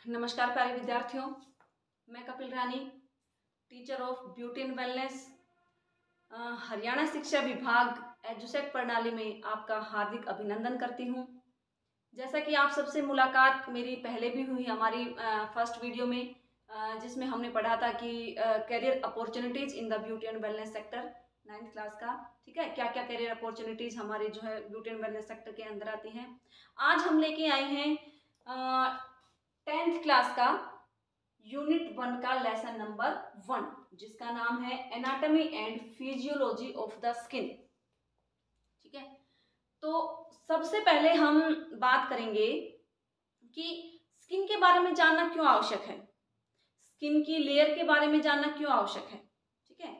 नमस्कार प्यारे विद्यार्थियों, मैं Kapil Rani, teacher of beauty and wellness, Haryana शिक्षा विभाग एजुसेट प्रणाली में आपका हार्दिक अभिनंदन करती हूँ। जैसा कि आप सबसे मुलाकात मेरी पहले भी हुई हमारी फर्स्ट वीडियो में, जिसमें हमने पढ़ा था कि career opportunities in the beauty and wellness sector 9th class का। ठीक है, क्या क्या करियर अपॉर्चुनिटीज हमारे जो है ब्यूटी एंड वेलनेस सेक्टर के अंदर आती हैं। आज हम लेके आए हैं 10th क्लास का यूनिट 1 का लेसन नंबर 1, जिसका नाम है anatomy and physiology of the skin. ठीक है, तो सबसे पहले हम बात करेंगे कि स्किन के बारे में जानना क्यों आवश्यक है, स्किन की लेयर के बारे में जानना क्यों आवश्यक है। ठीक है,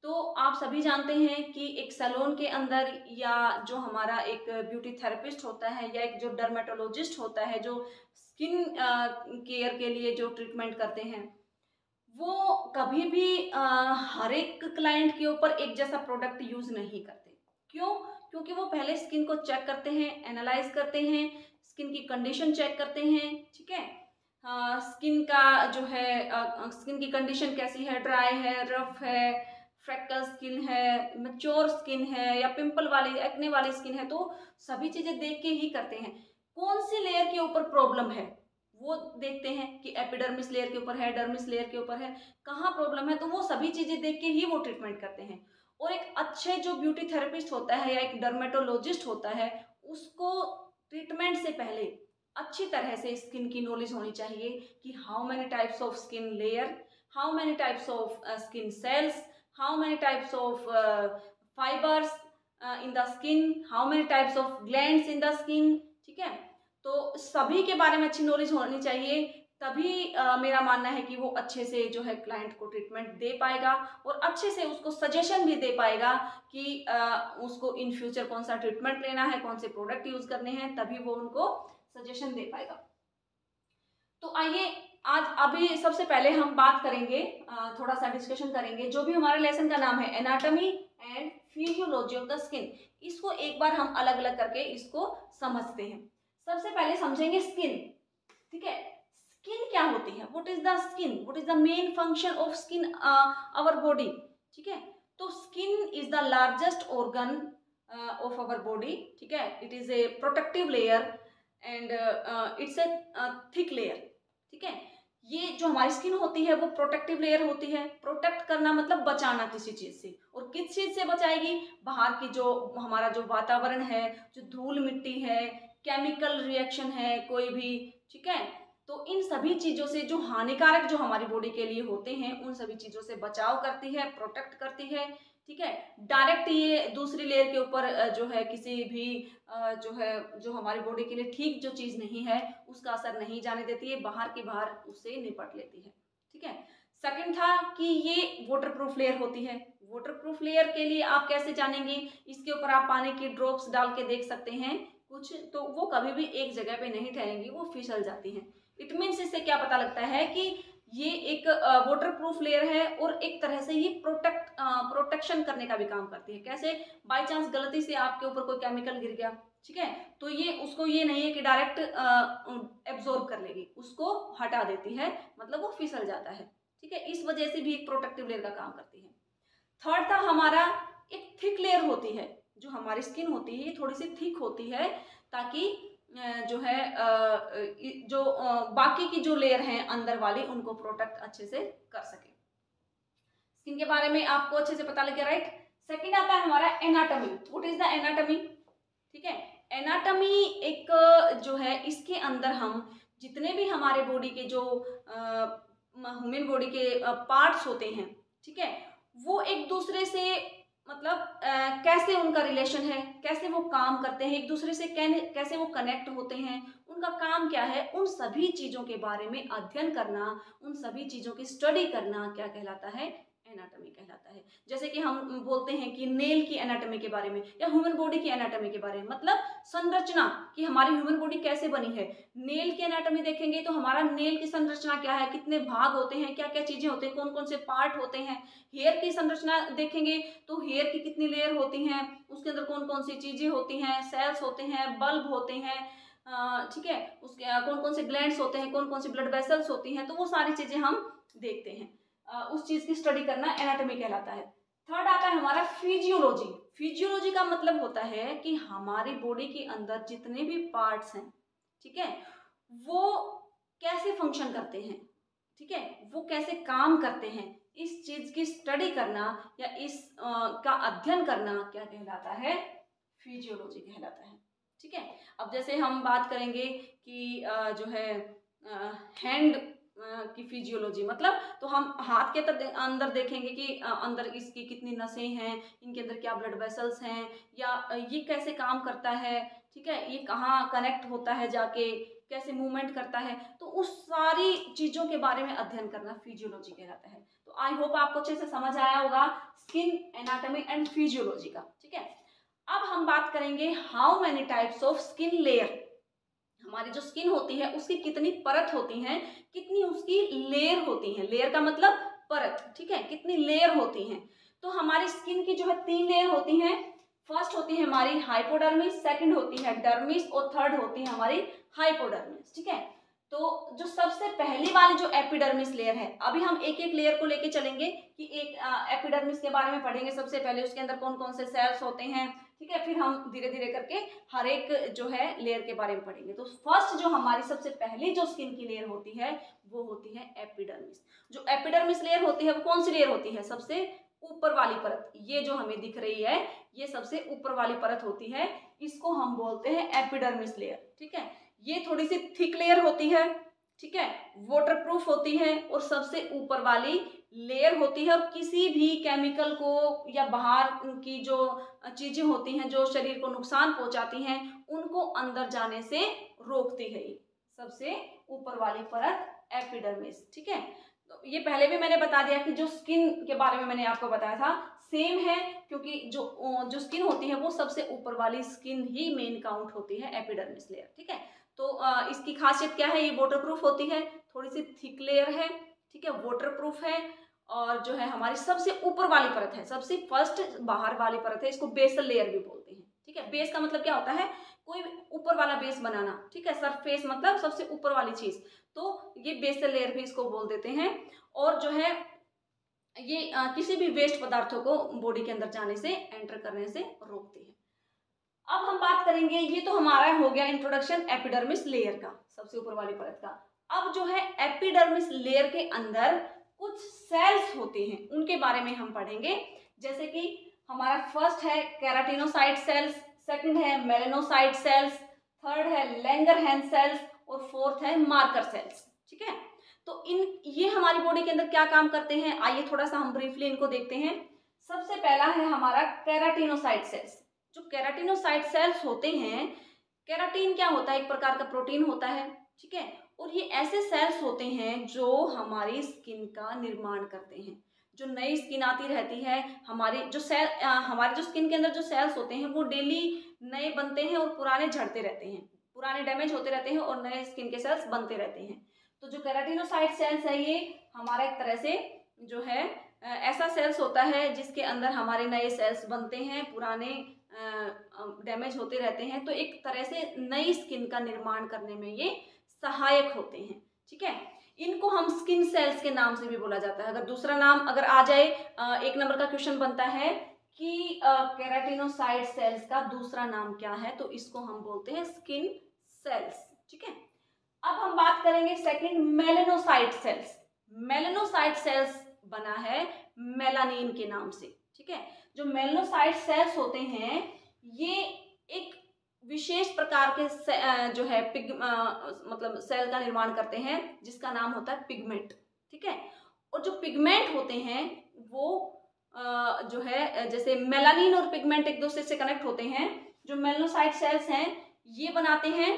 तो आप सभी जानते हैं कि एक सैलून के अंदर या जो हमारा एक ब्यूटी थेरेपिस्ट होता है या एक जो डर्मेटोलॉजिस्ट होता है जो स्किन केयर के लिए जो ट्रीटमेंट करते हैं, वो कभी भी हर एक क्लाइंट के ऊपर एक जैसा प्रोडक्ट यूज नहीं करते। क्यों? क्योंकि वो पहले स्किन को चेक करते हैं, एनालाइज करते हैं, स्किन की कंडीशन चेक करते हैं। ठीक है, स्किन का जो है स्किन की कंडीशन कैसी है, ड्राई है, रफ है, फ्रेकल स्किन है, मैच्योर स्किन है या पिंपल वाली एक्ने वाली स्किन है, तो सभी चीजें देख के ही करते हैं। कौन सी लेयर के ऊपर प्रॉब्लम है वो देखते हैं कि एपिडर्मिस लेयर के ऊपर है, डर्मिस लेयर के ऊपर है, कहाँ प्रॉब्लम है, तो वो सभी चीजें देख के ही वो ट्रीटमेंट करते हैं। और एक अच्छे जो ब्यूटी थेरेपिस्ट होता है या एक डर्मेटोलॉजिस्ट होता है, उसको ट्रीटमेंट से पहले अच्छी तरह से स्किन की नॉलेज होनी चाहिए कि how many types of skin layer, how many types of skin cells, how many types of fibres in the skin, how many types of glands in the skin. ठीक है, तो सभी के बारे में अच्छी नॉलेज होनी चाहिए, तभी मेरा मानना है कि वो अच्छे से जो है क्लाइंट को ट्रीटमेंट दे पाएगा और अच्छे से उसको सजेशन भी दे पाएगा कि उसको इन फ्यूचर कौन सा ट्रीटमेंट लेना है, कौन से प्रोडक्ट यूज करने हैं, तभी वो उनको सजेशन दे पाएगा। तो आइए आज अभी सबसे पहले हम बात करेंगे, थोड़ा सा डिस्कशन करेंगे, जो भी हमारे लेसन का नाम है anatomy and physiology of the skin. इसको एक बार हम अलग अलग करके इसको समझते हैं। सबसे पहले समझेंगे स्किन। ठीक है, स्किन क्या होती है, what is the skin, what is the main function of skin our body. ठीक है, तो skin is the largest organ of our body. ठीक है, it is a protective layer and it's a thick layer. ठीक है, ये जो हमारी स्किन होती है वो प्रोटेक्टिव लेयर होती है। प्रोटेक्ट करना मतलब बचाना किसी चीज से, और किस चीज से बचाएगी, बाहर की जो हमारा जो वातावरण है, जो धूल मिट्टी है, केमिकल रिएक्शन है कोई भी। ठीक है, तो इन सभी चीजों से जो हानिकारक जो हमारी बॉडी के लिए होते हैं, उन सभी चीजों से बचाव करती है, प्रोटेक्ट करती है। ठीक है, डायरेक्ट ये दूसरी लेयर के ऊपर जो है किसी भी जो है जो हमारी बॉडी के लिए ठीक जो चीज नहीं है उसका असर नहीं जाने देती है, बाहर की बाहर उससे निपट लेती है। ठीक है, सेकंड था कि ये वाटरप्रूफ लेयर होती है। वाटरप्रूफ लेयर के लिए आप कैसे जानेंगे, इसके ऊपर आप पानी की ड्रॉप्स डाल के देख सकते हैं कुछ, तो वो कभी भी एक जगह पे नहीं ठहरेंगी, वो फिसल जाती हैं। इट मीन्स इससे क्या पता लगता है कि ये एक वाटरप्रूफ लेयर है और एक तरह से ये प्रोटेक्शन करने का भी काम करती है। कैसे, बाय चांस गलती से आपके ऊपर कोई केमिकल गिर गया, ठीक है, तो ये उसको ये नहीं है कि डायरेक्ट एब्जॉर्ब कर लेगी, उसको हटा देती है, मतलब वो फिसल जाता है। ठीक है, इस वजह से भी एक प्रोटेक्टिव लेयर का काम करती है। थर्ड था हमारा एक थिक लेयर होती है। जो हमारी स्किन होती है ये थोड़ी सी थिक होती है, ताकि जो है जो बाकी की जो लेयर हैं अंदर वाली, उनको प्रोटेक्ट अच्छे से कर सके। स्किन के बारे में आपको अच्छे से पता लग गया, राइट। सेकंड आता है हमारा anatomy. What is the anatomy. ठीक है, एनाटॉमी एक जो है, इसके अंदर हम जितने भी हमारे बॉडी के जो ह्यूमन बॉडी के पार्ट्स होते हैं, ठीक है, वो एक दूसरे से मतलब कैसे उनका रिलेशन है, कैसे वो काम करते हैं एक दूसरे से, कैसे वो कनेक्ट होते हैं, उनका काम क्या है, उन सभी चीजों के बारे में अध्ययन करना, उन सभी चीजों की स्टडी करना क्या कहलाता है, एनाटॉमी कहलाता है। जैसे कि हम बोलते हैं कि नेल की एनाटॉमी के बारे में या ह्यूमन बॉडी की एनाटॉमी के बारे में, मतलब संरचना कि हमारी ह्यूमन बॉडी कैसे बनी है। नेल की एनाटॉमी देखेंगे तो हमारा नेल की संरचना क्या है, कितने भाग होते हैं, क्या क्या चीजें होते हैं, कौन कौन से पार्ट होते हैं। हेयर की संरचना देखेंगे तो हेयर की कितनी लेयर होती हैं, उसके अंदर कौन कौन सी चीजें होती हैं, सेल्स होते हैं, बल्ब होते हैं, ठीक है, उसके कौन कौन से ग्लैंड्स होते हैं, कौन कौन सी ब्लड वेसल्स होती हैं, तो वो सारी चीजें हम देखते हैं। उस चीज की स्टडी करना एनाटॉमी कहलाता है। थर्ड आता है हमारा फिजियोलॉजी। फिजियोलॉजी का मतलब होता है कि हमारी बॉडी के अंदर जितने भी पार्ट्स हैं, ठीक है, वो कैसे फंक्शन करते हैं, ठीक है, वो कैसे काम करते हैं, इस चीज की स्टडी करना या इस का अध्ययन करना क्या कहलाता है, फिजियोलॉजी कहलाता है। ठीक है, अब जैसे हम बात करेंगे कि जो है हैंड की फिजियोलॉजी, मतलब तो हम हाथ के अंदर देखेंगे कि अंदर इसकी कितनी नसें हैं, इनके अंदर क्या ब्लड वेसल्स हैं, या ये कैसे काम करता है, ठीक है, ये कहाँ कनेक्ट होता है जाके, कैसे मूवमेंट करता है, तो उस सारी चीजों के बारे में अध्ययन करना फिजियोलॉजी कहलाता है। तो आई होप आपको अच्छे से समझ आया होगा स्किन एनाटॉमी एंड फिजियोलॉजी का। ठीक है, अब हम बात करेंगे how many types of skin layer. हमारी जो स्किन होती है उसकी कितनी परत होती हैं, कितनी उसकी लेयर होती हैं। लेयर का मतलब परत, ठीक है, कितनी लेयर होती हैं। तो हमारी स्किन की जो है 3 लेयर होती हैं। फर्स्ट होती है हमारी हाइपोडर्मिस, सेकंड होती है डर्मिस और थर्ड होती है हमारी हाइपोडर्मिस। ठीक है, तो जो सबसे पहली वाली जो एपिडर्मिस लेयर है, अभी हम एक एक लेयर को लेके चलेंगे कि एक एपिडर्मिस के बारे में पढ़ेंगे सबसे पहले, उसके अंदर कौन कौन से सेल्स होते हैं। ठीक है, फिर हम धीरे धीरे करके हर एक जो है लेयर के बारे में पढ़ेंगे। तो फर्स्ट जो हमारी सबसे पहली जो स्किन की लेयर होती है वो होती है एपिडर्मिस। जो एपिडर्मिस लेयर होती है वो कौन सी लेयर होती है, सबसे ऊपर वाली परत। ये जो हमें दिख रही है ये सबसे ऊपर वाली परत होती है, इसको हम बोलते हैं एपिडर्मिस लेयर। ठीक है, ये थोड़ी सी थिक लेयर होती है, ठीक है, वाटरप्रूफ होती है और सबसे ऊपर वाली लेयर होती है, और किसी भी केमिकल को या बाहर की जो चीजें होती हैं जो शरीर को नुकसान पहुंचाती हैं उनको अंदर जाने से रोकती है ये सबसे ऊपर वाली परत एपिडर्मिस। ठीक है, तो ये पहले भी मैंने बता दिया कि जो स्किन के बारे में मैंने आपको बताया था सेम है, क्योंकि जो स्किन होती है वो सबसे ऊपर वाली स्किन ही मेन काउंट होती है एपिडर्मिस लेयर। ठीक है, तो इसकी खासियत क्या है, ये वाटरप्रूफ होती है, थोड़ी सी थिक लेयर है, ठीक है, वाटरप्रूफ है, और जो है हमारी सबसे ऊपर वाली परत है, सबसे फर्स्ट बाहर वाली परत है, इसको बेसल लेयर भी बोलते हैं। ठीक है, बेस का मतलब क्या होता है, कोई ऊपर वाला बेस बनाना। ठीक है, सरफेस मतलब सबसे ऊपर वाली चीज, तो ये बेसल लेयर भी इसको बोल देते हैं। और जो है ये किसी भी वेस्ट पदार्थों को बॉडी के अंदर जाने से, एंटर करने से रोकती है। अब हम बात करेंगे, ये तो हमारा हो गया इंट्रोडक्शन एपिडर्मिस लेयर का, सबसे ऊपर वाली परत का। अब जो है एपिडर्मिस लेयर के अंदर कुछ सेल्स होते हैं, उनके बारे में हम पढ़ेंगे। जैसे कि हमारा फर्स्ट है केराटिनोसाइट सेल्स, सेकंड है मेलानोसाइट सेल्स, थर्ड है लैंगरहैंस सेल्स और फोर्थ है मार्कर सेल्स। ठीक है, तो ये हमारी बॉडी के अंदर क्या काम करते हैं, आइए थोड़ा सा हम ब्रीफली इनको देखते हैं। सबसे पहला है हमारा केराटिनोसाइट सेल्स। जो केराटिनोसाइट सेल्स होते हैं, केराटिन क्या होता है, एक प्रकार का प्रोटीन होता है। ठीक है, और ये ऐसे सेल्स होते हैं जो हमारी स्किन का निर्माण करते हैं। जो नई स्किन आती रहती है, हमारी जो स्किन के अंदर जो सेल्स होते हैं वो डेली नए बनते हैं और पुराने झड़ते रहते हैं, पुराने डैमेज होते रहते हैं और नए स्किन के सेल्स बनते रहते हैं। तो जो केराटिनोसाइट सेल्स है ये हमारा एक तरह से जो है ऐसा सेल्स होता है जिसके अंदर हमारे नए सेल्स बनते हैं, पुराने डैमेज होते रहते हैं। तो एक तरह से नई स्किन का निर्माण करने में ये सहायक होते हैं। ठीक है, इनको हम स्किन सेल्स के नाम से भी बोला जाता है। अगर दूसरा नाम अगर आ जाए, 1 नंबर का क्वेश्चन बनता है कि केराटिनोसाइट सेल्स का दूसरा नाम क्या है, तो इसको हम बोलते हैं स्किन सेल्स। ठीक है, अब हम बात करेंगे second melanocyte cells. Melanocyte cells बना है मेलानिन के नाम से। ठीक है, जो मेलानोसाइट सेल्स होते हैं ये एक विशेष प्रकार के जो है मतलब सेल का निर्माण करते हैं जिसका नाम होता है पिगमेंट। ठीक है, और जो पिगमेंट होते हैं वो जो है जैसे मेलानिन और पिगमेंट एक दूसरे से कनेक्ट होते हैं। जो मेलानोसाइट सेल्स हैं ये बनाते हैं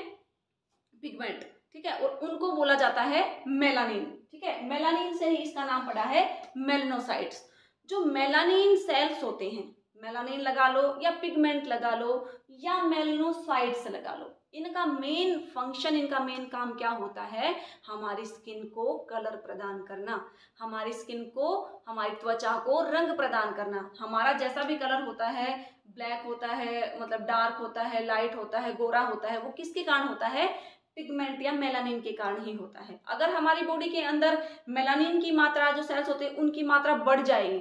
पिगमेंट। ठीक है, और उनको बोला जाता है मेलानिन। ठीक है, मेलानिन से ही इसका नाम पड़ा है मेलानोसाइट्स। जो मेलानिन सेल्स होते हैं, मेलानिन लगा लो या पिगमेंट लगा लो या मेलानोसाइट्स लगा लो, इनका मेन फंक्शन, इनका मेन काम क्या होता है? हमारी स्किन को कलर प्रदान करना, हमारी स्किन को, हमारी त्वचा को रंग प्रदान करना। हमारा जैसा भी कलर होता है, ब्लैक होता है, मतलब डार्क होता है, लाइट होता है, गोरा होता है, वो किसके कारण होता है? पिगमेंट या मेलानिन के कारण ही होता है। अगर हमारी बॉडी के अंदर मेलानिन की मात्रा, जो सेल्स होते हैं उनकी मात्रा बढ़ जाएगी,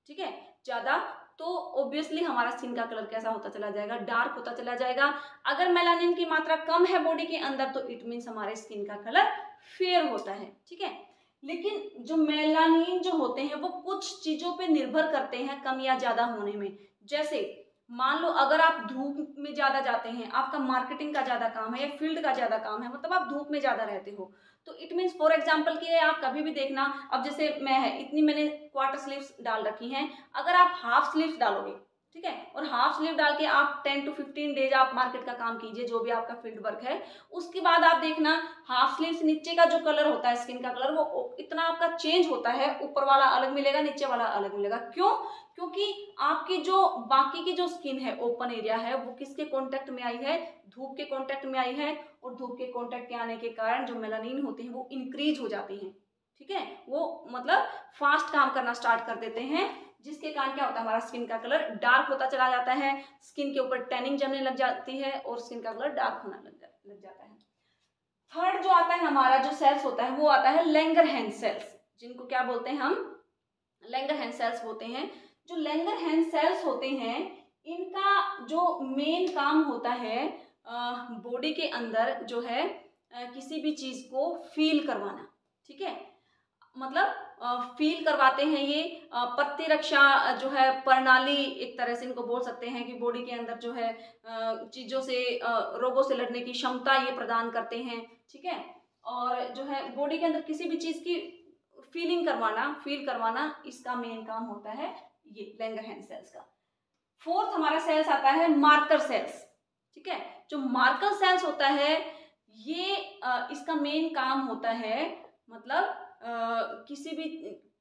ठीक है, ज्यादा, तो ऑब्वियसली हमारा स्किन का कलर कैसा होता चला जाएगा? डार्क होता चला जाएगा। अगर मेलानिन की मात्रा कम है बॉडी के अंदर तो इट मीन्स हमारे स्किन का कलर फेयर होता है, ठीक है। लेकिन जो मेलानिन जो होते हैं वो कुछ चीजों पे निर्भर करते हैं कम या ज्यादा होने में। जैसे मान लो अगर आप धूप में ज्यादा जाते हैं, आपका मार्केटिंग का ज्यादा काम है या फील्ड का ज्यादा काम है, मतलब आप धूप में ज्यादा रहते हो, तो इट मीन्स फॉर एग्जाम्पल कि आप कभी भी देखना, अब जैसे मैं है इतनी मैंने क्वार्टर स्लीव्स डाल रखी हैं, अगर आप हाफ स्लीव्स डालोगे, ठीक है, और हाफ स्लीव डाल के आप 10 to 15 डेज आप मार्केट का काम कीजिए, जो भी आपका फील्ड वर्क है, उसके बाद आप देखना हाफ स्लीव से नीचे का जो कलर होता है स्किन का कलर, वो इतना आपका चेंज होता है, ऊपर वाला अलग मिलेगा, नीचे वाला अलग मिलेगा। क्यों? क्योंकि आपकी जो बाकी की जो स्किन है, ओपन एरिया है, वो किसके कांटेक्ट में आई है? धूप के कांटेक्ट में आई है, और धूप के कांटेक्ट के आने के कारण जो मेलानिन होती है वो इंक्रीज हो जाती है, ठीक है, वो मतलब फास्ट काम करना स्टार्ट कर देते हैं, जिसके कारण क्या होता है? हमारा स्किन का कलर डार्क होता चला जाता है, स्किन के ऊपर टैनिंग जमने लग जाती है और स्किन का कलर डार्क होना लग जाता है। थर्ड जो आता है हमारा जो सेल्स होता है वो आता है लैंगरहैंस सेल्स, जिनको क्या बोलते हैं हम? लैंगरहैंस सेल्स बोलते हैं। जो लैंगरहैंस सेल्स होते हैं, इनका जो मेन काम होता है बॉडी के अंदर जो है किसी भी चीज को फील करवाना, ठीक है, मतलब फील करवाते हैं ये। प्रतिरक्षा जो है प्रणाली, एक तरह से इनको बोल सकते हैं कि बॉडी के अंदर जो है चीजों से, रोगों से लड़ने की क्षमता ये प्रदान करते हैं, ठीक है। और जो है बॉडी के अंदर किसी भी चीज की फील करवाना इसका मेन काम होता है ये लैंगरहैंस सेल्स का। फोर्थ हमारा सेल्स आता है मार्कर सेल्स, ठीक है। जो मार्कर सेल्स होता है ये इसका मेन काम होता है, मतलब किसी भी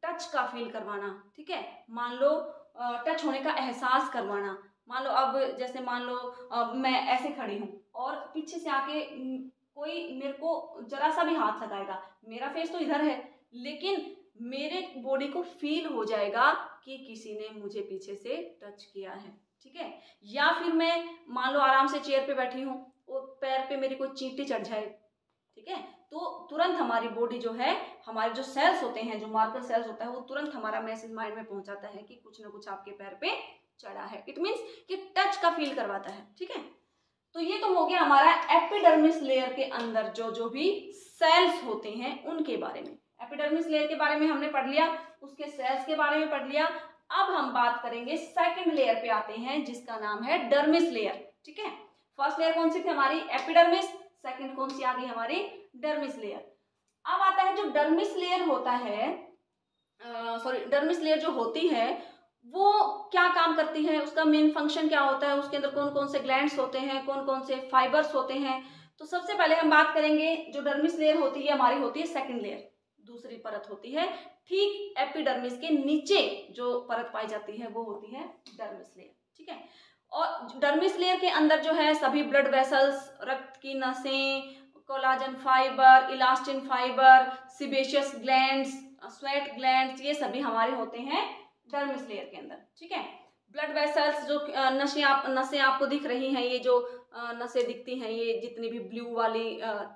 टच का फील करवाना, ठीक है। मान लो टच होने का एहसास करवाना। मान लो अब जैसे मान लो मैं ऐसे खड़ी हूँ और पीछे से आके कोई मेरे को जरा सा भी हाथ लगाएगा, मेरा फेस तो इधर है लेकिन मेरे बॉडी को फील हो जाएगा कि किसी ने मुझे पीछे से टच किया है, ठीक है। या फिर मैं मान लो आराम से चेयर पे बैठी हूँ और पैर पे मेरी कोई चींटी चढ़ जाए, ठीक है, तो तुरंत हमारी बॉडी जो है, हमारे जो सेल्स होते हैं, जो मार्कर सेल्स होता है, वो तुरंत हमारा मैसेज माइंड में पहुंचाता है कि कुछ ना कुछ आपके पैर पे चढ़ा है। इट मीन्स कि टच का फील करवाता है, ठीक है। तो ये तो हो गया हमारा एपिडर्मिस लेयर के अंदर जो भी सेल्स होते हैं उनके बारे में। एपिडर्मिस लेयर के बारे में हमने पढ़ लिया, उसके सेल्स के बारे में पढ़ लिया। अब हम बात करेंगे सेकंड लेयर पे आते हैं, जिसका नाम है डर्मिस लेयर, ठीक है। फर्स्ट लेयर कौन सी थी हमारी? एपिडर्मिस। सेकंड कौन सी आ गई हमारी? Dermis layer. अब आता है जो डर्मिस लेयर होता है, डर्मिस लेयर जो होती है वो क्या काम करती है, उसका मेन फंक्शन क्या होता है, उसके अंदर कौन कौन से ग्लैंड्स होते हैं, कौन कौन से फाइबर्स होते हैं। तो सबसे पहले हम बात करेंगे, जो डर्मिस लेयर होती है हमारी होती है सेकंड लेयर, दूसरी परत होती है। ठीक एपिडर्मिस के नीचे जो परत पाई जाती है वो होती है डर्मिस लेयर, ठीक है। और डर्मिस लेयर के अंदर जो है सभी ब्लड वेसल्स, रक्त की नसें, collagen fibre, elastin fibre, sebaceous glands, sweat glands, ये सभी हमारे होते हैं डर्मिस लेयर के अंदर, ठीक है। ब्लड वेसल्स, जो नसें आपको दिख रही हैं, ये जो नसें दिखती हैं, ये जितनी भी ब्लू वाली,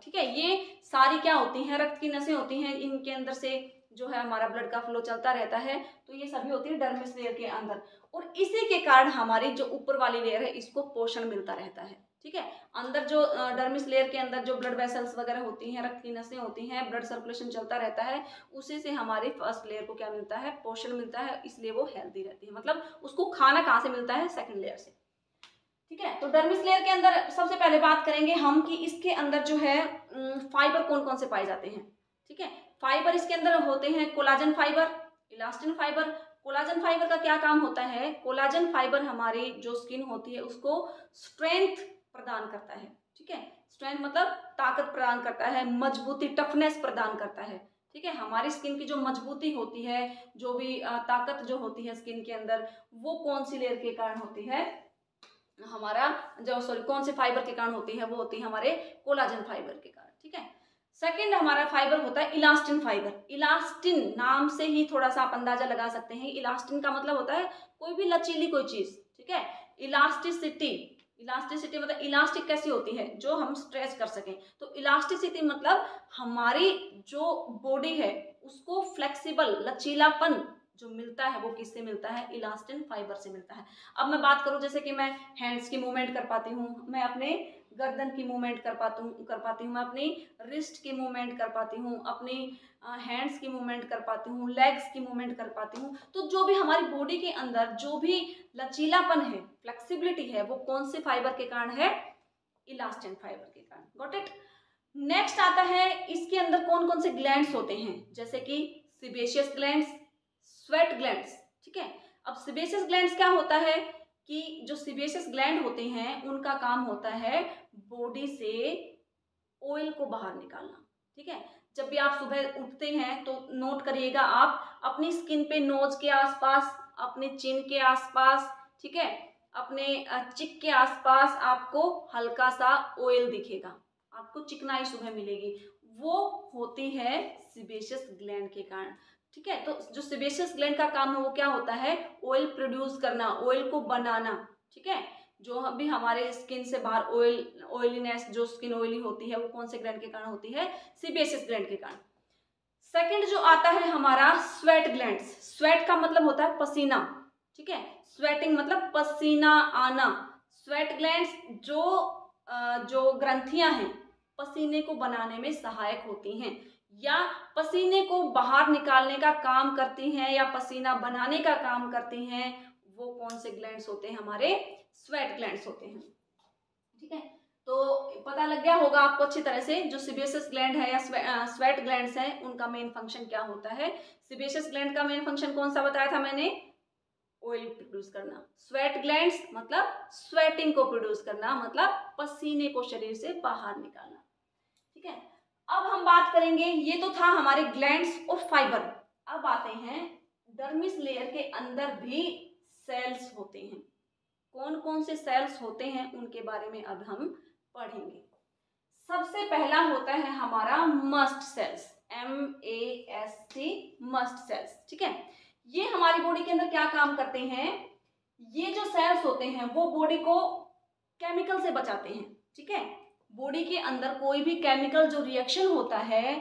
ठीक है, ये सारी क्या होती हैं? रक्त की नसें होती हैं, इनके अंदर से जो है हमारा ब्लड का फ्लो चलता रहता है, तो ये सभी होती है डर्मिस लेयर के अंदर। और इसी के कारण हमारी जो ऊपर वाली लेयर है इसको पोषण मिलता रहता है, ठीक है। अंदर जो डर्मिस लेयर के अंदर जो ब्लड वेसल्स वगैरह होती हैं, रक्त की नसें होती हैं, ब्लड सर्कुलेशन चलता रहता है, उसी से हमारी फर्स्ट लेयर को क्या मिलता है? पोषण मिलता है, इसलिए वो हेल्दी रहती है। मतलब उसको खाना कहाँ से मिलता है? सेकंड लेयर से, ठीक है। तो डर्मिस लेयर के अंदर सबसे पहले बात करेंगे हम कि इसके अंदर जो है फाइबर कौन कौन से पाए जाते हैं, ठीक है। फाइबर इसके अंदर होते हैं collagen fibre, elastin fibre. Collagen fibre का क्या काम होता है? कोलाजन फाइबर हमारी जो स्किन होती है उसको स्ट्रेंथ प्रदान करता है, ठीक है। स्ट्रेंथ मतलब ताकत प्रदान करता है, मजबूती, टफनेस प्रदान करता है, ठीक है। हमारी स्किन की जो मजबूती होती है, जो भी ताकत जो होती है स्किन के अंदर, वो कौन सी लेयर के कारण होती है? हमारा जो सॉरी कौन से फाइबर के कारण होती है, वो होती है हमारे कोलाजन फाइबर के कारण। ठीक है, सेकंड हमारा फाइबर होता है इलास्टिन फाइबर। इलास्टिन नाम से ही थोड़ा सा आप अंदाजा लगा सकते हैं, इलास्टिन का मतलब होता है कोई भी लचीली कोई चीज। ठीक है, इलास्टिसिटी, इलास्टिसिटी मतलब इलास्टिक कैसी होती है, जो हम स्ट्रेच कर सकें। तो इलास्टिसिटी मतलब हमारी जो बॉडी है उसको फ्लेक्सिबल, लचीलापन जो मिलता है वो किससे मिलता है, इलास्टिन फाइबर से मिलता है। अब मैं बात करूं, जैसे कि मैं हैंड्स की मूवमेंट कर पाती हूँ, मैं अपने गर्दन की मूवमेंट कर पाती हूँ, मैं अपनी रिस्ट की मूवमेंट कर पाती हूँ, अपनी हैंड्स की मूवमेंट कर पाती हूँ, लेग्स की मूवमेंट कर पाती हूँ। तो जो भी हमारी बॉडी के अंदर जो भी लचीलापन है, फ्लेक्सिबिलिटी है, वो कौन से फाइबर के कारण है, इलास्टिन फाइबर के कारण। Got it. नेक्स्ट आता है, इसके अंदर कौन कौन से ग्लैंड्स होते हैं, जैसे कि सिबेशियस ग्लैंड्स, स्वेट ग्लैंड्स। ठीक है, अब सिबेशियस ग्लैंड्स क्या होता है कि जो सिबेशियस ग्लैंड होते हैं उनका काम होता है बॉडी से ऑयल को बाहर निकालना। ठीक है, जब भी आप सुबह उठते हैं तो नोट करिएगा, आप अपनी स्किन पे नोज के आसपास, अपने चिन के आसपास, ठीक है, अपने चिक के आसपास आपको हल्का सा ऑयल दिखेगा, आपको चिकनाई सुबह मिलेगी, वो होती है सिबेशियस ग्लैंड के कारण। ठीक है, तो जो सिबेशियस ग्लैंड का काम है वो क्या होता है, ऑयल प्रोड्यूस करना, ऑयल को बनाना। ठीक है, जो भी हमारे स्किन से बाहर ऑयलीनेस, जो स्किन ऑयली होती है वो कौन से ग्लैंड के कारण होती है, सिबेशियस ग्लैंड के कारण। सेकंड जो आता है हमारा स्वेट ग्लैंड्स। स्वेट का मतलब होता है पसीना। ठीक है, स्वेटिंग मतलब पसीना आना। स्वेट ग्लैंड्स जो ग्रंथियां हैं पसीने को बनाने में सहायक होती हैं, या पसीने को बाहर निकालने का काम करती हैं, या पसीना बनाने का काम करती हैं, वो कौन से ग्लैंड्स होते हैं, हमारे स्वेट ग्लैंड्स होते हैं। ठीक है, तो पता लग गया होगा आपको अच्छी तरह से, जो सिबेशियस ग्लैंड है या स्वेट ग्लैंड्स हैं उनका मेन फंक्शन क्या होता है। सिबेशियस ग्लैंड का मेन फंक्शन कौन सा बताया था मैंने, ऑयल प्रोड्यूस करना। स्वेट ग्लैंड्स मतलब स्वेटिंग को प्रोड्यूस करना, मतलब पसीने को शरीर से बाहर निकालना। ठीक है, अब हम बात करेंगे, ये तो था हमारे ग्लैंड्स और फाइबर। अब आते हैं डर्मिस लेयर के अंदर भी सेल्स होते हैं। कौन कौन से सेल्स होते हैं उनके बारे में अब हम पढ़ेंगे। सबसे पहला होता है हमारा mast cells, MAST, mast cells. ठीक है, ये हमारी बॉडी के अंदर क्या काम करते हैं, ये जो सेल्स होते हैं वो बॉडी को केमिकल से बचाते हैं। ठीक है, बॉडी के अंदर कोई भी केमिकल जो रिएक्शन होता है,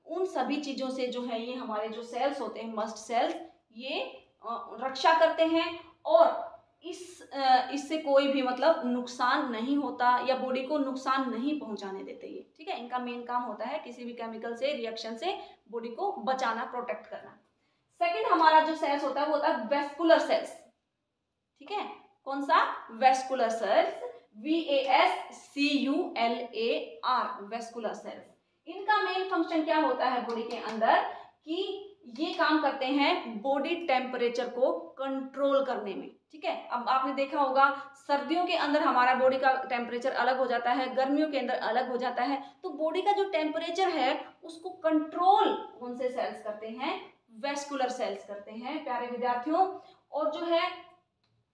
उन सभी चीजों से जो है ये हमारे जो सेल्स होते हैं मस्ट सेल्स, ये रक्षा करते हैं, और इससे कोई भी मतलब नुकसान नहीं होता, या बॉडी को नुकसान नहीं पहुंचाने देते ये। ठीक है, इनका मेन काम होता है किसी भी केमिकल से, रिएक्शन से बॉडी को बचाना, प्रोटेक्ट करना। सेकंड हमारा जो सेल्स होता है वो होता है वेस्कुलर सेल्स। ठीक है, कौन सा, vascular cells, VASCULAR, vascular cells. इनका मेन फंक्शन क्या होता है बॉडी के अंदर, कि ये काम करते हैं बॉडी टेम्परेचर को कंट्रोल करने में। ठीक है, अब आपने देखा होगा सर्दियों के अंदर हमारा बॉडी का टेम्परेचर अलग हो जाता है, गर्मियों के अंदर अलग हो जाता है, तो बॉडी का जो टेम्परेचर है उसको कंट्रोल कौन से सेल्स करते हैं, वेस्कुलर सेल्स करते हैं प्यारे विद्यार्थियों। और जो है,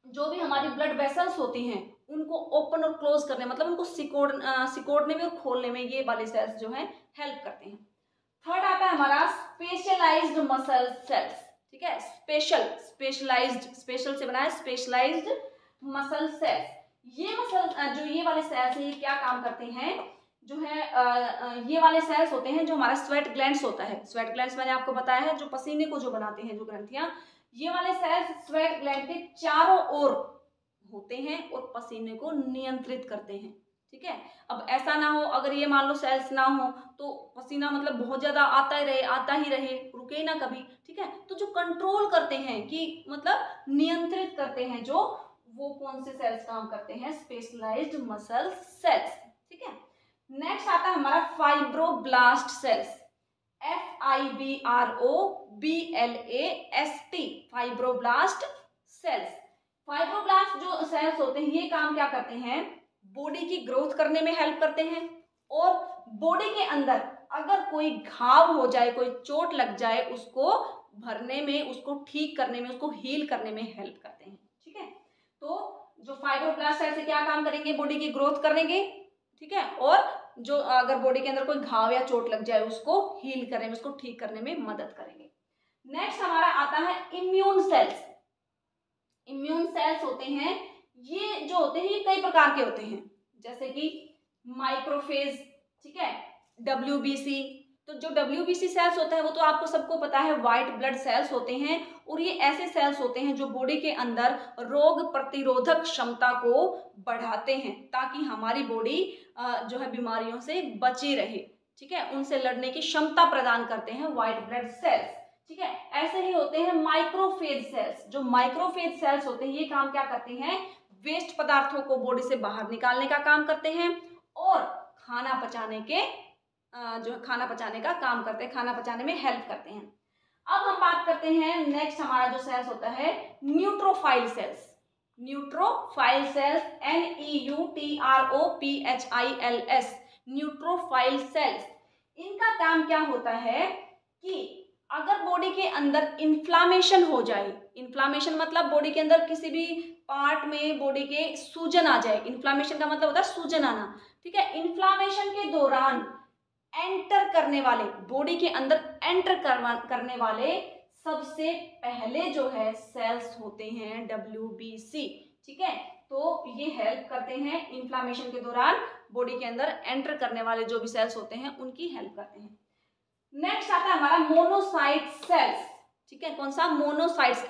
जो भी हमारी ब्लड वेसल्स होती हैं उनको ओपन और क्लोज करने, मतलब उनको सिकोड़ने में और खोलने में ये वाले सेल्स जो हैं हेल्प करते हैं। थर्ड आता है हमारा स्पेशलाइज्ड मसल सेल्स। ठीक है, स्पेशलाइज्ड, स्पेशल से बना है, स्पेशलाइज्ड मसल सेल्स। ये मसल जो ये वाले सेल्स हैं ये क्या काम करते हैं, जो है ये वाले सेल्स होते हैं जो हमारा स्वेट ग्लैंड्स होता है। स्वेट ग्लैंड्स मैंने आपको बताया है, जो पसीने को जो बनाते हैं, जो ग्रंथियां, ये वाले सेल्स स्वेट ग्लैंड के चारों ओर होते हैं और पसीने को नियंत्रित करते हैं। ठीक है, अब ऐसा ना हो, अगर ये मान लो सेल्स ना हो तो पसीना मतलब बहुत ज्यादा आता ही रहे, रुके ना कभी। ठीक है, तो जो कंट्रोल करते हैं, कि मतलब नियंत्रित करते हैं, जो वो कौन से सेल्स काम करते हैं, स्पेशलाइज्ड मसल सेल्स। ठीक है, नेक्स्ट आता है हमारा fibroblast sales, FIBROBLAST, fibroblast sales. Fibroblast जो सेल्स होते हैं ये काम क्या करते हैं, बॉडी की ग्रोथ करने में हेल्प करते हैं, और बॉडी के अंदर अगर कोई घाव हो जाए, कोई चोट लग जाए, उसको भरने में, उसको ठीक करने में, उसको हील करने में हेल्प करते हैं। ठीक है, तो जो फाइब्रोब्लास्ट सेल से क्या काम करेंगे, बॉडी की ग्रोथ करेंगे, ठीक है, और जो अगर बॉडी के अंदर कोई घाव या चोट लग जाए उसको हील करने में, उसको ठीक करने में मदद करेंगे। नेक्स्ट हमारा आता है इम्यून सेल्स। इम्यून सेल्स होते हैं, ये जो होते हैं ये कई प्रकार के होते हैं, जैसे कि माइक्रोफेज, ठीक है, WBC। तो जो WBC सेल्स होता है वो तो आपको सबको पता है, व्हाइट ब्लड सेल्स होते हैं, और ये ऐसे सेल्स होते हैं जो बॉडी के अंदर रोग प्रतिरोधक क्षमता को बढ़ाते हैं, ताकि हमारी बॉडी जो है बीमारियों से बची रहे, ठीक है, उनसे लड़ने की क्षमता प्रदान करते हैं व्हाइट ब्लड सेल्स, ठीक है। ऐसे ही होते हैं माइक्रोफेज सेल्स। जो माइक्रोफेज सेल्स होते हैं ये काम क्या करते हैं, वेस्ट पदार्थों को बॉडी से बाहर निकालने का काम करते हैं और खाना पचाने के जो है खाना पचाने का काम करते हैं, खाना पचाने में हेल्प करते हैं। अब हम बात करते हैं नेक्स्ट हमारा जो सेल्स होता है neutrophil cells. Neutrophil cells NEUTROPHILS, neutrophil cells. इनका काम क्या होता है कि अगर बॉडी के अंदर इन्फ्लामेशन हो जाए, इन्फ्लामेशन मतलब बॉडी के अंदर किसी भी पार्ट में बॉडी के सूजन आ जाए, इन्फ्लामेशन का मतलब होता है सूजन आना, ठीक है। इन्फ्लामेशन के दौरान एंटर करने वाले, बॉडी के अंदर एंटर करने वाले सबसे पहले जो है सेल्स होते हैं WBC, ठीक है। तो ये हेल्प करते हैं इन्फ्लामेशन के दौरान बॉडी के अंदर एंटर करने वाले जो भी सेल्स होते हैं उनकी हेल्प करते हैं। नेक्स्ट आता है हमारा मोनोसाइट सेल्स, ठीक है। कौन सा, मोनोसाइट्स,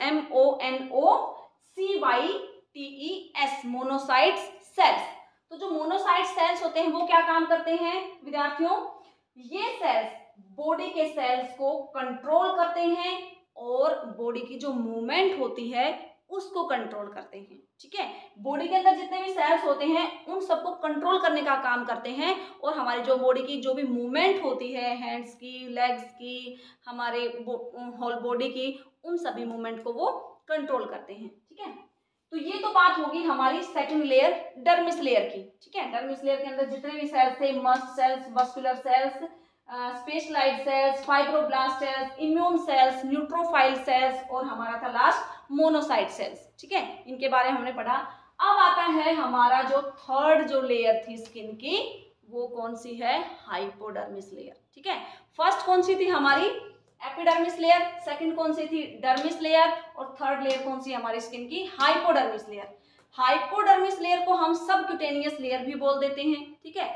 MONOCYTES, मोनोसाइट सेल्स। तो जो मोनोसाइट सेल्स होते हैं वो क्या काम करते हैं विद्यार्थियों, ये सेल्स बॉडी के सेल्स को कंट्रोल करते हैं और बॉडी की जो मूवमेंट होती है उसको कंट्रोल करते हैं, ठीक है। बॉडी के अंदर जितने भी सेल्स होते हैं उन सबको कंट्रोल करने का काम करते हैं और हमारी जो बॉडी की जो भी मूवमेंट होती है, हैंड्स की, लेग्स की, हमारे होल बॉडी की, उन सभी मूवमेंट को वो कंट्रोल करते हैं, ठीक है। तो ये तो बात होगी हमारी सेकंड लेयर, डर्मिस लेयर की, ठीक है। डर्मिस लेयर के अंदर जितने भी सेल्स थे, mast cells, vascular cells, specialized cells, fibroblast cells, immune cells, neutrophil cells और हमारा था लास्ट मोनोसाइट सेल्स, ठीक है। इनके बारे में हमने पढ़ा। अब आता है हमारा जो थर्ड जो लेयर थी स्किन की, वो कौन सी है, हाइपोडर्मिस लेयर, ठीक है। फर्स्ट कौन सी थी हमारी, एपिडर्मिस लेयर, सेकंड कौन सी थी, डर्मिस लेयर, और थर्ड लेयर कौन सी हमारी स्किन की, हाइपोडर्मिस लेयर। हाइपोडर्मिस लेयर को हम सबक्यूटेनियस लेयर भी बोल देते हैं, ठीक है।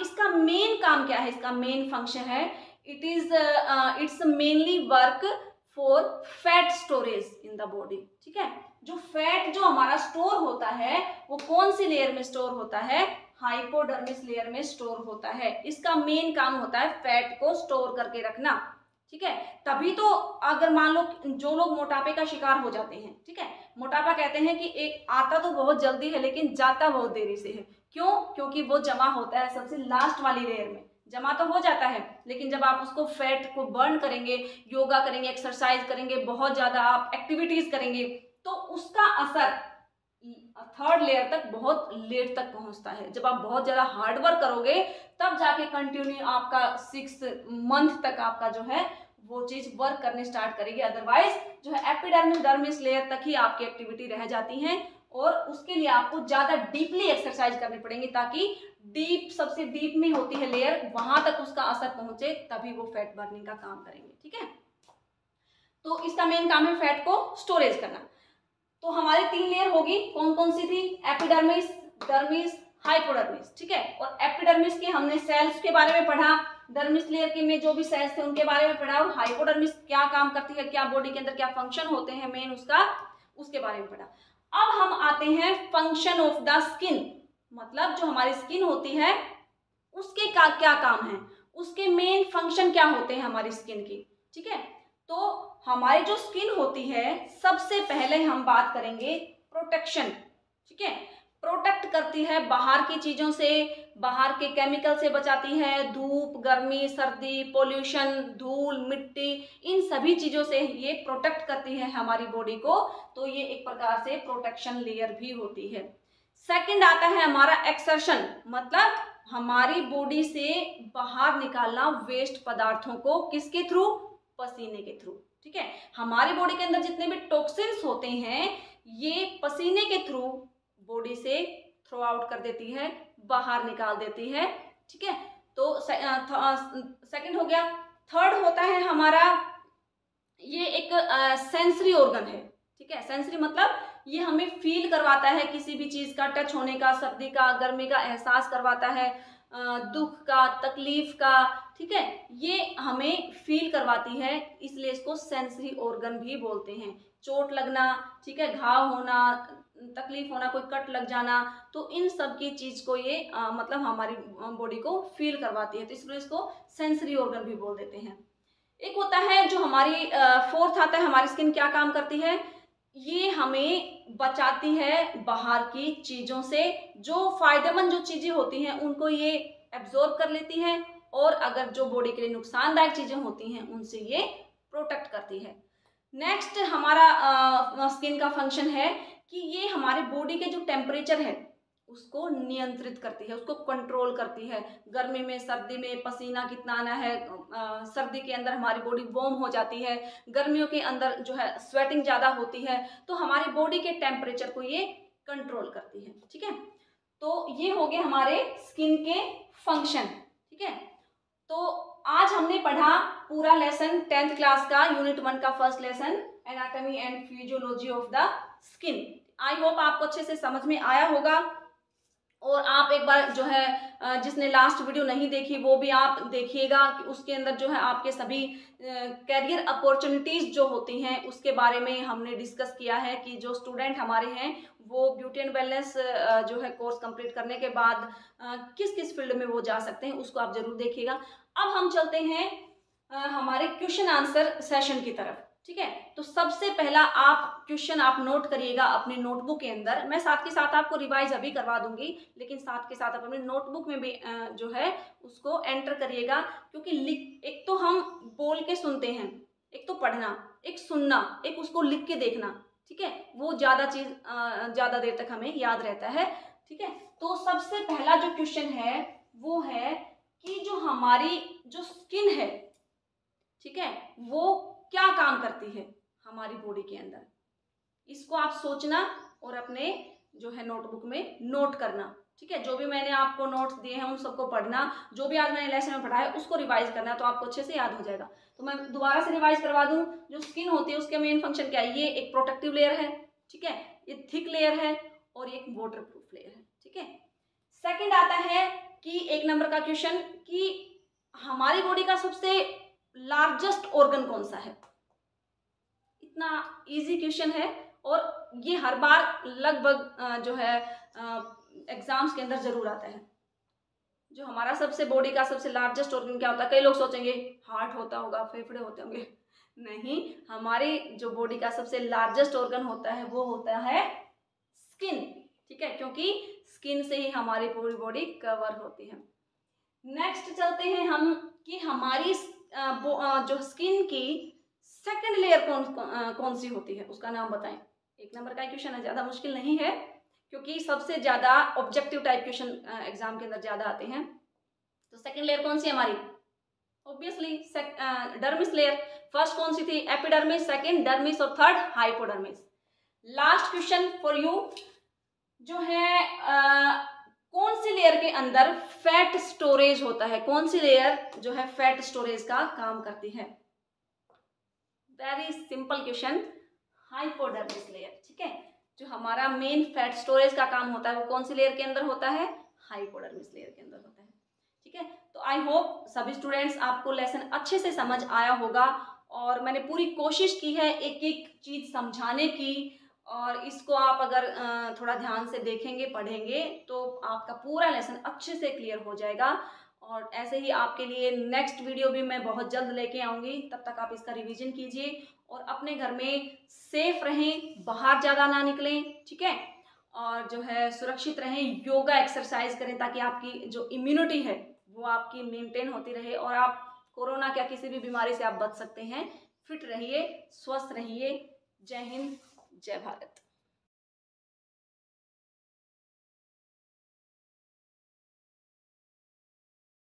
इसका मेन काम क्या है, इसका मेन फंक्शन है, it's mainly work for fat storage in the body, ठीक है। जो फैट जो हमारा स्टोर होता है वो कौन सी लेयर में स्टोर होता है, हाइपोडर्मिस लेयर में स्टोर होता है। इसका मेन काम होता है फैट को स्टोर करके रखना, ठीक है। तभी तो अगर मान लो जो लोग मोटापे का शिकार हो जाते हैं, ठीक है, मोटापा कहते हैं कि एक आता तो बहुत जल्दी है लेकिन जाता बहुत देरी से है। क्यों, क्योंकि वो जमा होता है सबसे लास्ट वाली लेयर में, जमा तो हो जाता है लेकिन जब आप उसको फैट को बर्न करेंगे, योगा करेंगे, एक्सरसाइज करेंगे, बहुत ज्यादा आप एक्टिविटीज करेंगे, तो उसका असर थर्ड लेयर तक बहुत लेट तक पहुंचता है। जब आप बहुत ज्यादा हार्ड वर्क करोगे तब जाके कंटिन्यू आपका 6 मंथ तक आपका जो है वो चीज वर्क करने स्टार्ट करेगी। अदरवाइज जो है एपिडर्मिस डर्मिस लेयर तक ही आपकी एक्टिविटी रह जाती है और उसके लिए आपको ज्यादा डीपली एक्सरसाइज करनी पड़ेगी ताकि डीप, सबसे डीप में होती है लेयर, वहां तक उसका असर पहुंचे, तभी वो फैट बर्निंग का काम करेंगे, ठीक है। तो इसका मेन काम है फैट को स्टोरेज करना। तो हमारी 3 लेयर होगी, कौन कौन सी थी, एपिडर्मिस, डर्मिस, हाइपोडर्मिस, ठीक है। और एपिडर्मिस के हमने सेल्स के बारे में पढ़ा, डर्मिस लेयर के में जो भी सेल्स थे उनके बारे में पढ़ा, और हाइपोडर्मिस क्या काम करती है, क्या बॉडी के अंदर क्या फंक्शन होते हैं मेन उसका, उसके बारे में पढ़ा। अब हम आते हैं फंक्शन ऑफ द स्किन, मतलब जो हमारी स्किन होती है उसके क्या काम है, उसके मेन फंक्शन क्या होते हैं हमारी स्किन की, ठीक है। तो हमारी जो स्किन होती है सबसे पहले हम बात करेंगे प्रोटेक्शन, ठीक है। प्रोटेक्ट करती है बाहर की चीजों से, बाहर के केमिकल से बचाती है, धूप, गर्मी, सर्दी, पोल्यूशन, धूल, मिट्टी, इन सभी चीजों से ये प्रोटेक्ट करती है हमारी बॉडी को। तो ये एक प्रकार से प्रोटेक्शन लेयर भी होती है। सेकंड आता है हमारा एक्सर्शन, मतलब हमारी बॉडी से बाहर निकालना वेस्ट पदार्थों को, किसके थ्रू, पसीने के थ्रू, ठीक है। हमारी बॉडी के अंदर जितने भी टॉक्सिन्स होते हैं ये पसीने के थ्रू बॉडी से थ्रो आउट कर देती है, बाहर निकाल देती है। ठीक है, तो सेकंड हो गया। थर्ड होता है हमारा, ये एक सेंसरी ऑर्गन है। ठीक है, सेंसरी मतलब ये हमें फील करवाता है, किसी भी चीज का टच होने का, सर्दी का, गर्मी का एहसास करवाता है, दुख का, तकलीफ का। ठीक है, ये हमें फील करवाती है, इसलिए इसको सेंसरी ऑर्गन भी बोलते हैं। चोट लगना, ठीक है, घाव होना, तकलीफ होना, कोई कट लग जाना, तो इन सब की चीज को ये मतलब हमारी बॉडी को फील करवाती है, तो इसलिए इसको सेंसरी ऑर्गन भी बोल देते हैं। एक होता है जो हमारी फोर्थ आता है, हमारी स्किन क्या काम करती है, ये हमें बचाती है बाहर की चीजों से। जो फायदेमंद जो चीजें होती हैं उनको ये एब्जॉर्ब कर लेती है, और अगर जो बॉडी के लिए नुकसानदायक चीजें होती हैं उनसे ये प्रोटेक्ट करती है। नेक्स्ट हमारा स्किन का फंक्शन है कि ये हमारे बॉडी के जो टेम्परेचर है उसको नियंत्रित करती है, उसको कंट्रोल करती है। गर्मी में, सर्दी में पसीना कितना आना है, सर्दी के अंदर हमारी बॉडी वार्म हो जाती है, गर्मियों के अंदर जो है स्वेटिंग ज़्यादा होती है, तो हमारी बॉडी के टेम्परेचर को ये कंट्रोल करती है। ठीक है, तो ये हो गए हमारे स्किन के फंक्शन। ठीक है, तो आज हमने पढ़ा पूरा लेसन 10th क्लास का, यूनिट 1 का first lesson, anatomy and physiology of the skin. I hope आपको अच्छे से समझ में आया होगा, और आप एक बार जो है जिसने लास्ट वीडियो नहीं देखी वो भी आप देखिएगा कि उसके अंदर जो है आपके सभी कैरियर अपॉर्चुनिटीज़ जो होती हैं उसके बारे में हमने डिस्कस किया है, कि जो स्टूडेंट हमारे हैं वो ब्यूटी एंड वेलनेस जो है कोर्स कंप्लीट करने के बाद किस किस फील्ड में वो जा सकते हैं, उसको आप जरूर देखिएगा। अब हम चलते हैं हमारे क्वेश्चन आंसर सेशन की तरफ। ठीक है, तो सबसे पहला आप क्वेश्चन आप नोट करिएगा अपनी नोटबुक के अंदर। मैं साथ के साथ आपको रिवाइज अभी करवा दूंगी, लेकिन साथ के साथ आप अपनी नोटबुक में भी जो है उसको एंटर करिएगा, क्योंकि एक तो हम बोल के सुनते हैं, एक तो पढ़ना, एक सुनना, एक उसको लिख के देखना। ठीक है, वो ज़्यादा देर तक हमें याद रहता है। ठीक है, तो सबसे पहला जो क्वेश्चन है वो है कि जो हमारी जो स्किन है, ठीक है, वो क्या काम करती है हमारी बॉडी के अंदर। इसको आप सोचना और अपने जो है नोटबुक में नोट करना। ठीक है, जो भी मैंने आपको नोट्स दिए हैं उन सबको पढ़ना, जो भी आज मैंने लेसन में पढ़ा है उसको रिवाइज करना, तो आपको अच्छे से याद हो जाएगा। तो मैं दोबारा से रिवाइज करवा दूं, जो स्किन होती है उसके मेन फंक्शन क्या है, ये एक प्रोटेक्टिव लेयर है। ठीक है, ये थिक लेयर है और एक वाटर प्रूफ लेयर है। ठीक है, सेकेंड आता है कि 1 नंबर का क्वेश्चन कि हमारी बॉडी का सबसे लार्जेस्ट ऑर्गन कौन सा है। इतना इजी क्वेश्चन है, और ये हर बार लगभग जो है एग्जाम्स के अंदर जरूर आता है। जो हमारा सबसे बॉडी का सबसे लार्जेस्ट ऑर्गन क्या होता है, कई लोग सोचेंगे हार्ट होता होगा, फेफड़े होते होंगे। नहीं, हमारी जो बॉडी का सबसे लार्जेस्ट ऑर्गन होता है वो होता है स्किन। ठीक है, क्योंकि स्किन से ही हमारी पूरी बॉडी कवर होती है। नेक्स्ट चलते हैं हम कि हमारी जो स्किन की सेकंड लेयर कौन सी होती है, उसका नाम बताएं। 1 नंबर का क्वेश्चन है, ज़्यादा मुश्किल नहीं है, क्योंकि सबसे ज़्यादा ऑब्जेक्टिव टाइप क्वेश्चन एग्जाम के अंदर ज़्यादा आते हैं। तो सेकंड लेयर कौन सी है हमारी, ऑब्वियसली डर्मिस लेयर। फर्स्ट कौन सी थी, एपिडर्मिस, सेकंड डर्मिस और third hypodermis. Last question for you जो है कौन सी लेयर के अंदर फैट स्टोरेज होता है, कौन सी लेयर जो है फैट स्टोरेज का काम करती है। Very simple question, hypodermis layer. ठीक है, जो हमारा मेन फैट स्टोरेज का काम होता है वो कौन सी लेयर के अंदर होता है, हाइपोडर्मिस लेयर के अंदर होता है। ठीक है, तो आई होप सभी स्टूडेंट्स आपको लेसन अच्छे से समझ आया होगा, और मैंने पूरी कोशिश की है एक एक चीज समझाने की, और इसको आप अगर थोड़ा ध्यान से देखेंगे, पढ़ेंगे, तो आपका पूरा लेसन अच्छे से क्लियर हो जाएगा। और ऐसे ही आपके लिए नेक्स्ट वीडियो भी मैं बहुत जल्द लेके आऊँगी, तब तक आप इसका रिवीजन कीजिए और अपने घर में सेफ रहें, बाहर ज़्यादा ना निकलें। ठीक है, और जो है सुरक्षित रहें, योगा एक्सरसाइज करें, ताकि आपकी जो इम्यूनिटी है वो आपकी मेंटेन होती रहे, और आप कोरोना क्या किसी भी बीमारी से आप बच सकते हैं। फिट रहिए, स्वस्थ रहिए। जय हिंद, जय भारत।